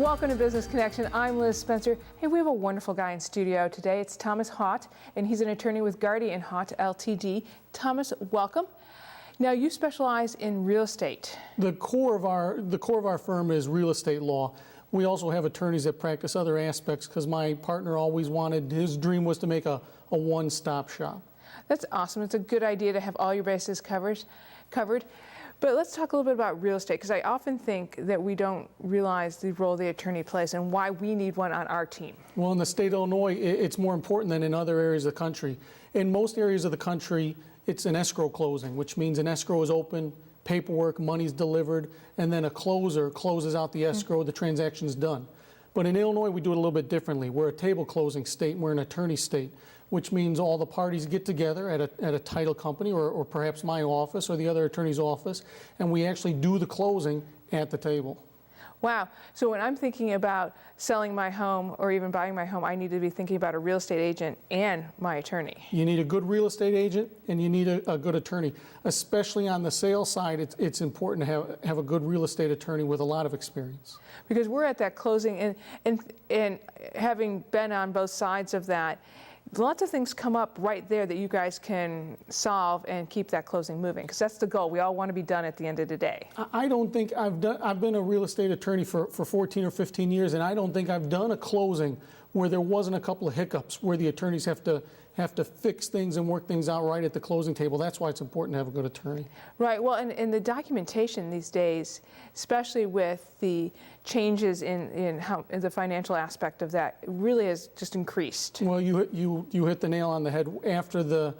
Welcome to Business Connection. I'm Liz Spencer. Hey, we have a wonderful guy in studio today. It's Thomas Haught, and he's an attorney with Gardi and Haught Ltd. Thomas, welcome. Now, you specialize in real estate. The core of our firm is real estate law. We also have attorneys that practice other aspects because my partner always wanted, his dream was to make a one-stop shop. That's awesome. It's a good idea to have all your bases covered. But let's talk a little bit about real estate, because I often think that we don't realize the role the attorney plays and why we need one on our team. Well, in the state of Illinois, it's more important than in other areas of the country. In most areas of the country, it's an escrow closing, which means an escrow is open, paperwork, money's delivered, and then a closer closes out the escrow, the transaction's done. But in Illinois, we do it a little bit differently. We're a table closing state, and we're an attorney state, which means all the parties get together at a title company or perhaps my office or the other attorney's office, and we actually do the closing at the table. Wow. So when I'm thinking about selling my home or even buying my home, I need to be thinking about a real estate agent and my attorney. You need a good real estate agent and you need a good attorney. Especially on the sales side, it's important to have a good real estate attorney with a lot of experience. Because we're at that closing, and having been on both sides of that, lots of things come up right there that you guys can solve and keep that closing moving, because that's the goal. We all want to be done at the end of the day. I don't think I've been a real estate attorney for 14 or 15 years, and I don't think I've done a closing where there wasn't a couple of hiccups, where the attorneys have to fix things and work things out right at the closing table. That's why it's important to have a good attorney. Right. Well, and the documentation these days, especially with the changes in the financial aspect of that, really has just increased. Well, you hit the nail on the head. After the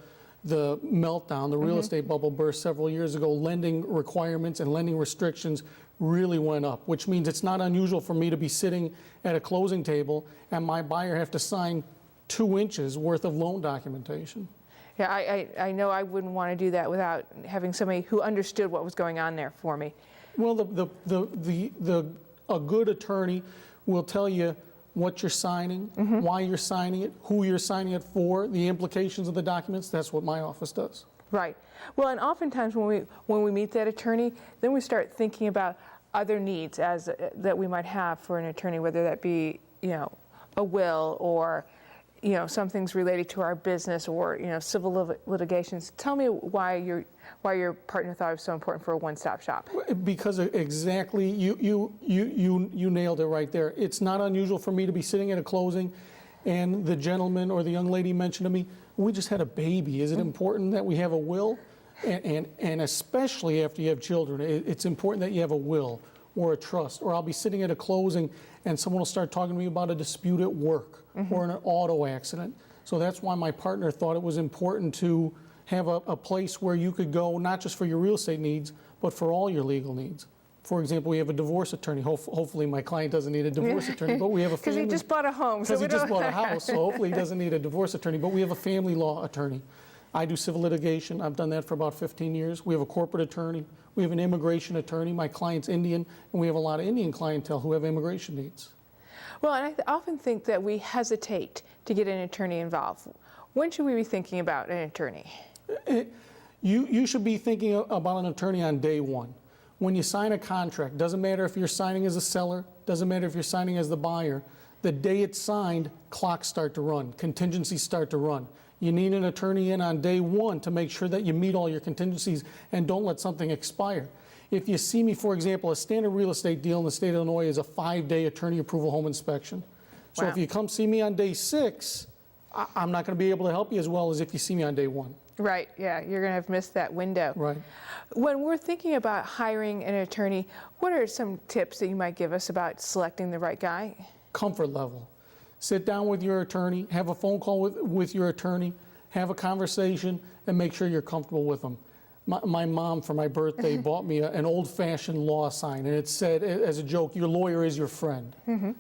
meltdown, the real estate bubble burst several years ago, lending requirements and lending restrictions really went up, which means it's not unusual for me to be sitting at a closing table and my buyer have to sign 2 inches worth of loan documentation. Yeah, I know I wouldn't want to do that without having somebody who understood what was going on there for me. Well, a good attorney will tell you what you're signing, why you're signing it, who you're signing it for, the implications of the documents. That's what my office does. Right. Well, and oftentimes when we meet that attorney, then we start thinking about other needs that we might have for an attorney, whether that be, a will or, some things related to our business or, civil litigations. Tell me why your partner thought it was so important for a one-stop shop. Because exactly, you nailed it right there. It's not unusual for me to be sitting at a closing and the gentleman or the young lady mentioned to me, we just had a baby. Is it important that we have a will? And especially after you have children, it's important that you have a will or a trust. Or I'll be sitting at a closing and someone will start talking to me about a dispute at work or an auto accident. So that's why my partner thought it was important to have a place where you could go not just for your real estate needs, but for all your legal needs. For example, we have a divorce attorney. Hopefully my client doesn't need a divorce attorney, but we have a family. Because he just bought a home. Because he just bought a house, so hopefully he doesn't need a divorce attorney, but we have a family law attorney. I do civil litigation. I've done that for about 15 years. We have a corporate attorney. We have an immigration attorney. My client's Indian, and we have a lot of Indian clientele who have immigration needs. Well, and I often think that we hesitate to get an attorney involved. When should we be thinking about an attorney? You should be thinking about an attorney on day one. When you sign a contract, doesn't matter if you're signing as a seller, doesn't matter if you're signing as the buyer, the day it's signed, clocks start to run, contingencies start to run. You need an attorney in on day one to make sure that you meet all your contingencies and don't let something expire. If you see me, for example, a standard real estate deal in the state of Illinois is a 5-day attorney approval home inspection. So if you come see me on day 6, I'm not going to be able to help you as well as if you see me on day 1. Right, yeah, you're going to have missed that window. Right. When we're thinking about hiring an attorney, what are some tips that you might give us about selecting the right guy? Comfort level. Sit down with your attorney, have a phone call with your attorney, have a conversation, and make sure you're comfortable with them. My mom, for my birthday, bought me an old-fashioned law sign, and it said, as a joke, your lawyer is your friend.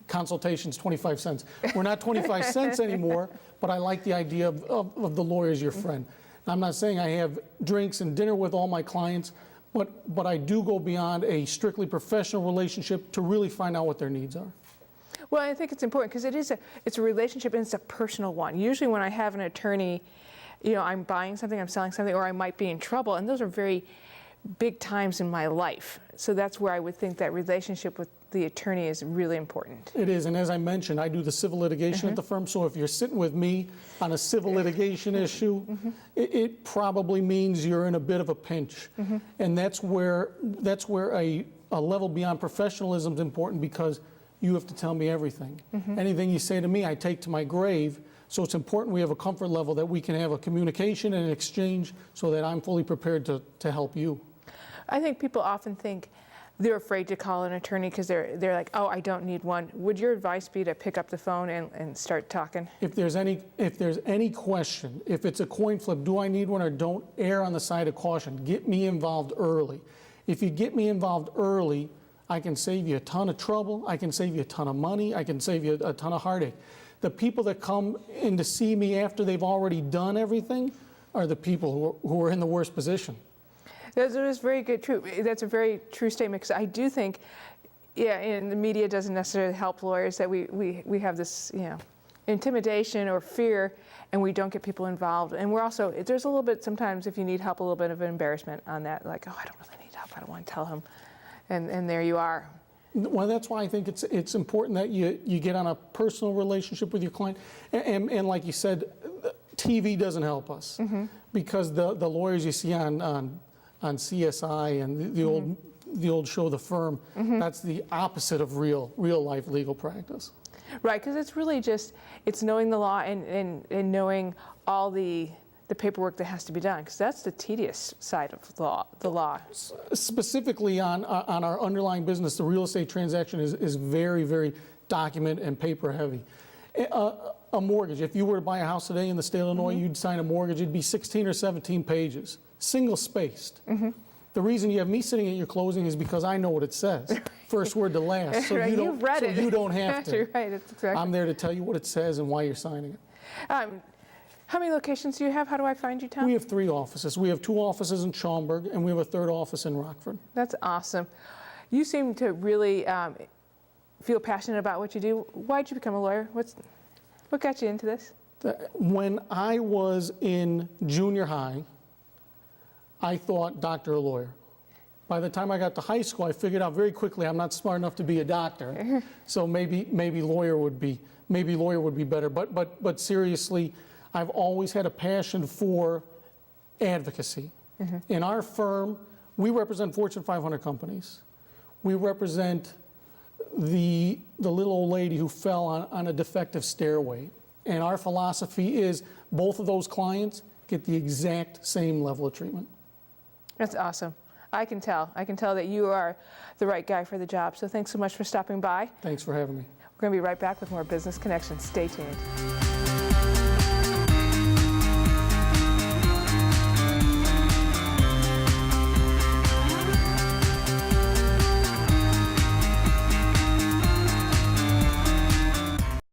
Consultation's 25 cents. We're not 25 cents anymore, but I like the idea of the lawyer as your friend. I'm not saying I have drinks and dinner with all my clients, but I do go beyond a strictly professional relationship to really find out what their needs are. Well, I think it's important because it's a relationship and it's a personal one. Usually when I have an attorney, I'm buying something, I'm selling something, or I might be in trouble, and those are very, big times in my life. So that's where I would think that relationship with the attorney is really important. It is, and as I mentioned, I do the civil litigation at the firm, so if you're sitting with me on a civil litigation issue, it probably means you're in a bit of a pinch. And that's where a level beyond professionalism is important, because you have to tell me everything. Anything you say to me, I take to my grave. So it's important we have a comfort level that we can have a communication and an exchange so that I'm fully prepared to help you. I think people often think they're afraid to call an attorney because they're like, oh, I don't need one. Would your advice be to pick up the phone and start talking? If there's any question, if it's a coin flip, do I need one or don't, err on the side of caution. Get me involved early. If you get me involved early, I can save you a ton of trouble, I can save you a ton of money, I can save you a ton of heartache. The people that come in to see me after they've already done everything are the people who are in the worst position. That's very good. True. That's a very true statement, because I do think, yeah, and the media doesn't necessarily help lawyers, that we have this, intimidation or fear, and we don't get people involved. And we're also, there's a little bit sometimes, if you need help, a little bit of an embarrassment on that, like, oh, I don't really need help, I don't want to tell him, and there you are. Well, that's why I think it's important that you get on a personal relationship with your client, and like you said, TV doesn't help us, because the lawyers you see on CSI and the old show The Firm, that's the opposite of real life legal practice. Right, because it's really just, it's knowing the law and knowing all the paperwork that has to be done, because that's the tedious side of the law. Specifically on our underlying business, the real estate transaction is very, very document and paper heavy. A mortgage, if you were to buy a house today in the state of Illinois, you'd sign a mortgage, it'd be 16 or 17 pages, single spaced. The reason you have me sitting at your closing is because I know what it says, first word to last, so right, you don't have to. Right, that's exactly. I'm there to tell you what it says and why you're signing it. How many locations do you have? How do I find you, Tom? We have 3 offices. We have 2 offices in Schaumburg, and we have a 3rd office in Rockford. That's awesome. You seem to really feel passionate about what you do. Why did you become a lawyer? What got you into this? When I was in junior high, I thought doctor or lawyer. By the time I got to high school, I figured out very quickly I'm not smart enough to be a doctor, so maybe lawyer would be better. But seriously, I've always had a passion for advocacy. In our firm, we represent Fortune 500 companies. We represent the little old lady who fell on a defective stairway. And our philosophy is both of those clients get the exact same level of treatment. That's awesome. I can tell that you are the right guy for the job. So thanks so much for stopping by. Thanks for having me. We're going to be right back with more Business Connections. Stay tuned.